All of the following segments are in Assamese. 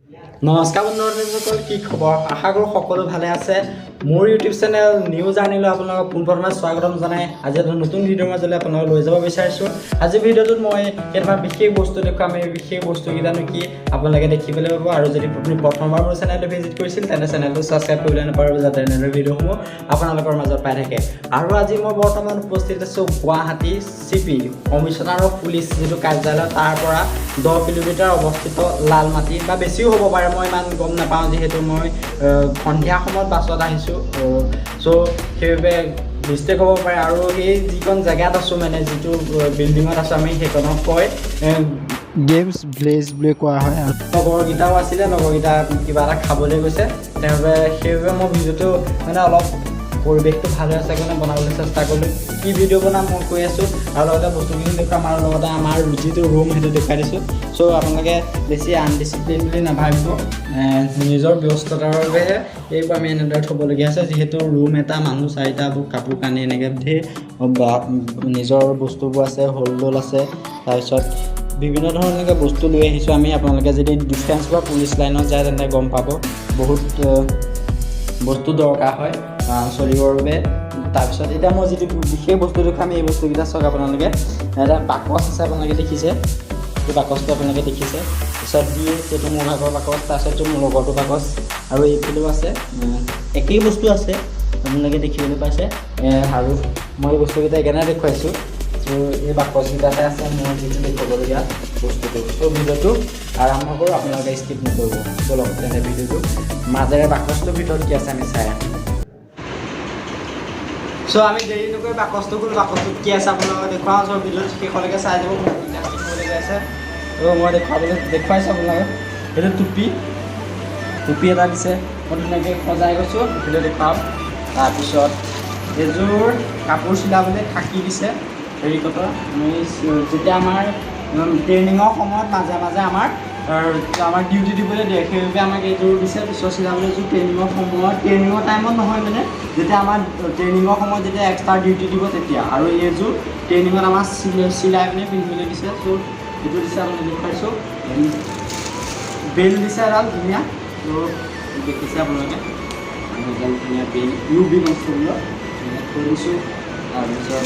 নমস্কাৰ বন্ধুসকল, কি খবৰ? আশা কৰোঁ সকলো ভালে আছে। মোৰ ইউটিউব চেনেল নিউ জাৰ্নিলৈ আপোনালোকক পোনপ্ৰথমে স্বাগতম জনাই আজি এটা নতুন ভিডিঅ'ৰ মাজলৈ আপোনালোকক লৈ যাব বিচাৰিছোঁ। আজিৰ ভিডিঅ'টোত মই কেইটামান বিশেষ বস্তু দেখুৱাম। এই বিশেষ বস্তুকেইটানো কি আপোনালোকে দেখিবলৈ পাব। আৰু যদি আপুনি প্ৰথমবাৰ মোৰ চেনেলটো ভিজিট কৰিছিল তেন্তে চেনেলটো ছাবস্ক্ৰাইব কৰিবলৈ নাপাব যাতে এনেদৰে ভিডিঅ'সমূহ আপোনালোকৰ মাজত পাই থাকে। আৰু আজি মই বৰ্তমান উপস্থিত আছোঁ গুৱাহাটী চিপি কমিশ্যনাৰ অফ পুলিচ যিটো কাৰ্যালয় তাৰ পৰা 10 কিলোমিটাৰ অৱস্থিত লালমাটি বা বেছিও হ'ব পাৰে, মই ইমান গম নাপাওঁ যিহেতু মই সন্ধিয়া সময়ত বাছত আহিছোঁ। চ' সেইবাবে মিষ্টেক হ'ব পাৰে। আৰু এই যিখন জেগাত আছোঁ মানে যিটো বিল্ডিঙত আছোঁ আমি সেইখনক কয় গেমছ ভিলেজ বুলি কোৱা হয়। আৰু লগৰকেইটাও আছিলে, লগৰকেইটা কিবা এটা খাবলৈ গৈছে, সেইবাবে মই ভিডিঅ'টো মানে অলপ পৰিৱেশটো ভাল হৈ আছে কাৰণে বনাবলৈ চেষ্টা কৰিলোঁ। কি ভিডিঅ' বনাম মই কৈ আছোঁ আৰু লগতে বস্তুখিনি দেখুৱাম আৰু লগতে আমাৰ যিটো ৰুম সেইটো দেখুৱাই দিছোঁ। চ' আপোনালোকে বেছি আনডিচিপ্লিন বুলি নাভাবিব, নিজৰ ব্যস্ততাৰ বাবেহে এইবোৰ আমি এনেদৰে থ'বলগীয়া আছে। যিহেতু ৰুম এটা মানুহ 4টা কাপোৰ কানি এনেকৈ ধেৰ নিজৰ বস্তুবোৰ আছে, হোলডল আছে, তাৰপিছত বিভিন্ন ধৰণৰ এনেকৈ বস্তু লৈ আহিছোঁ আমি। আপোনালোকে যদি ডিফেন্স বা পুলিচ লাইনত যায় তেন্তে গম পাব বহুত বস্তু দৰকাৰ হয় চলিবৰ বাবে। তাৰপিছত এতিয়া মই যিটো বিশেষ বস্তু দেখুৱাম এই বস্তুকেইটা চাওক। আপোনালোকে এটা বাকচ আছে, আপোনালোকে দেখিছে এই বাকচটো আপোনালোকে দেখিছে। তাৰপিছত সেইটো মোৰ ভাগৰ বাকচ, তাৰপিছতটো মোৰ লগৰটো বাকচ আৰু এইফালেও আছে, একেই বস্তু আছে আপোনালোকে দেখিবলৈ পাইছে। আৰু মই এই বস্তুকেইটা এইকাৰণে দেখুৱাইছোঁ। ত' এই বাকচকেইটাতে আছে মোৰ যিটো দেখুৱাবলগীয়া বস্তুটো। ত' ভিডিঅ'টো আৰম্ভ কৰোঁ, আপোনালোকে স্কিপ নকৰিব। বলক তেনে ভিডিঅ'টো মাজেৰে বাকচটোৰ ভিতৰত কি আছে আমি চাই আহিম। চ' আমি দেৰি নকৰি বাকচটো গ'লো, বাকচটোত কি আছে আপোনালোকক দেখুৱাওঁ। চ' ভিডিঅ'টো শেষলৈকে চাই যাব, বহুত ইণ্টাৰেষ্টিং হ'বলগীয়া আছে। ত' মই দেখুৱাইছোঁ আপোনালোকক। সেইটো টুপি এটা দিছে, মই ধুনীয়াকৈ সজাই গৈছোঁ, ভিডিঅ' দেখুৱাম। তাৰপিছত এযোৰ কাপোৰ চিলাবলৈ খাকি দিছে হেৰিকটৰ। যেতিয়া আমাৰ ট্ৰেইনিঙৰ সময়ত মাজে মাজে আমাক ডিউটি দিবলৈ দিয়ে, সেইবাবে আমাক এইযোৰ দিছে পিছত চিলাবলৈ। এযোৰ ট্ৰেইনিঙৰ টাইমত নহয়, মানে যেতিয়া আমাৰ ট্ৰেইনিঙৰ সময়ত যেতিয়া এক্সট্ৰা ডিউটি দিব তেতিয়া। আৰু এইযোৰ ট্ৰেইনিঙত আমাৰ চিলাই পিনে পিন্ধিবলৈ দিছে। চ' এইটো দিছে আপুনি দেখুৱাইছোঁ, বেল্ট দিছে এডাল ধুনীয়া। ত' দেখিছে আপোনালোকে এডাল ধুনীয়া বেল্ট UV কনষ্টেবলৰ থৈ দিছোঁ। তাৰপিছত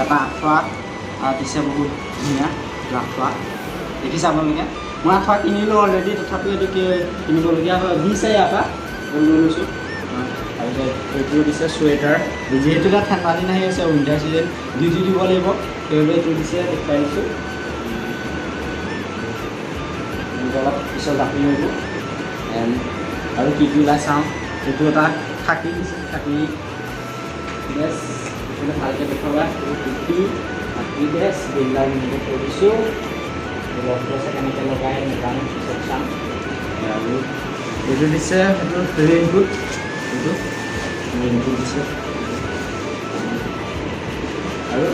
এটা আঁঠুৱা দিছে, বহুত ধুনীয়া আঁঠুৱা দেখিছে আপোনালোকে। মই আঁঠুৱা কিনিলোঁ অলৰেডি, তথাপিও এইটো কিনিবলগীয়া দিছে ইয়াৰ পৰা লৈ লৈছোঁ। তাৰপিছত এইটো দিছে চুৱেটাৰ, যিহেতু এতিয়া ঠাণ্ডা দিন আহি আছে, উইণ্টাৰ ছিজন ডিউটি দিব লাগিব, সেইবাবে এইটো দিছে দেখুৱাই দিছোঁ। অলপ পিছত জাপি ল'ব আৰু কি ওলাই চাওঁ। এইটো এটা খাকি দিছে, খাকি ড্ৰেছ ভালকৈ দেখুৱাবা। টুপি খাকি ড্ৰেছ বেলাৰ এনেকৈ থৈ দিছোঁ। লগটো আছে কেনেকৈ লগাই নাজানো, পিছত চাম। আৰু এইটো দিছে সেইটো ৰেইনকোট, ৰেইনকোট দিছে। আৰু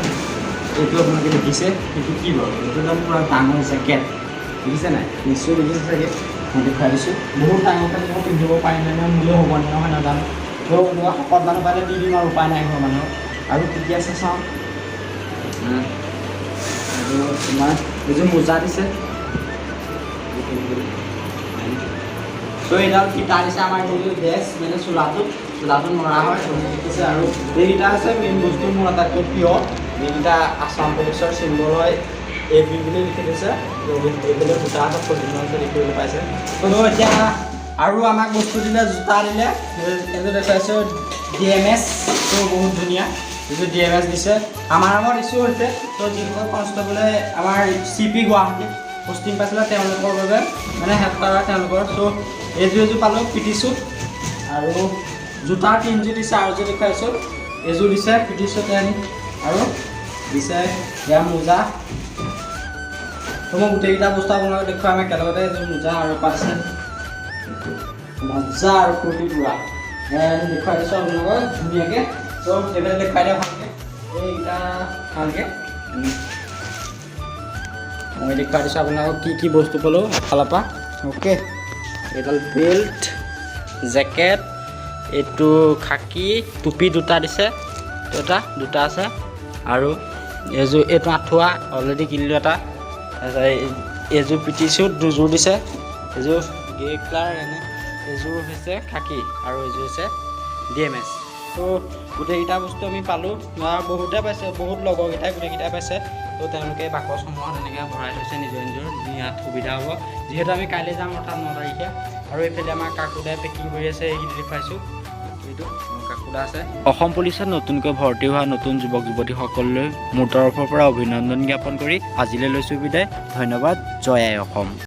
এইটো আপোনালোকে দেখিছে, সেইটো কি বাৰু? এইটো একদম পূৰা ডাঙৰ জেকেট, দেখিছে নাই? নিশ্চয় দেখিছে চাগে, মই দেখুৱাই দিছোঁ। বহুত ডাঙৰকৈ মই পিন্ধিব পাৰিম নে মোলৈ হ'ব নে নহয় নাজানো। ত' এনেকুৱা শকত মানুহ পালে দি দিম আৰু উপায় নাই ঘৰৰ মানুহৰ। আৰু কি কি আছে চাওঁ। আৰু তোমাৰ এইযোৰ মোজা দিছে। ত' এইডাল ফিটা দিছে আমাৰ যিটো ড্ৰেছ, মানে চোলাটো মৰা হয় দেখিছে। আৰু এইকেইটা আছে মেইন বস্তু মোৰ আটাইতকৈ প্ৰিয়, যিকেইটা আছাম পুলিচৰ চিম্বল হয়, AB বুলি লিখি দিছে। এইফালে জোতা আছে, ফৰ্টিনছে দেখিবলৈ পাইছে। ত' এতিয়া আৰু আমাক বস্তু দিলে, জোতা দিলে। এইটো দেখুৱাইছোঁ DMS, ত' বহুত ধুনীয়া। যিটো DMS দিছে আমাৰ নামত ইছ্যু হৈছে। ত' যিসকল কনষ্টেবলে আমাৰ CP গুৱাহাটীত পষ্টিং পাইছিলে তেওঁলোকৰ বাবে মানে হেল্প কৰা তেওঁলোকৰ। চ' এইযোৰ পালোঁ PT শ্বুট আৰু জোতাৰ 3যোৰ দিছে। আৰু যে দেখুৱাইছোঁ এইযোৰ দিছে PT শ্বুট আৰু দিছে ইয়াৰ মোজা। ত' মই গোটেইকেইটা বস্তু আপোনালোকক দেখুৱাম একেলগতে। এইযোৰ মোজা আৰু পাইছে মজা আৰু ফূৰ্তি পুৰা দেখুৱাই দিছোঁ আপোনালোকক ধুনীয়াকৈ। ত' এইবিলাক দেখুৱাই দিওঁ ভালকৈ, এইকেইটা ভালকৈ মই দেখুৱাই দিছোঁ আপোনালোকক কি কি বস্তু পালোঁ এফালৰ পৰা। অ'কে, এইডাল বেল্ট, জেকেট, এইটো খাকি, টুপি দুটা দিছে, দুটা আছে। আৰু এইটো আঁঠুৱা অলৰেডি কিনিলোঁ এটা। তাৰপিছত এইযোৰ PT শ্বুট দুযোৰ দিছে, এযোৰ গ্ৰে কালাৰ এনে এযোৰ হৈছে খাকী আৰু এযোৰ হৈছে DMS। তো গোটেইকেইটা বস্তু আমি পালোঁ। বহুতে পাইছে, বহুত লগৰকেইটাই গোটেইকেইটাই পাইছে। তো তেওঁলোকে বাকচসমূহত এনেকৈ ভৰাই থৈছে নিজৰ নিয়াত সুবিধা হ'ব, যিহেতু আমি কাইলৈ যাম অৰ্থাৎ 9 তাৰিখে। আৰু এইফালে আমাৰ কাকুদাই পেকিং কৰি আছে, এইখিনি দেখুৱাইছোঁ। এইটো কাকুদা আছে। অসম পুলিচত নতুনকৈ ভৰ্তি হোৱা নতুন যুৱক যুৱতীসকললৈ মোৰ তৰফৰ পৰা অভিনন্দন জ্ঞাপন কৰি আজিলৈ লৈছোঁ বিদায়। ধন্যবাদ। জয় আই অসম।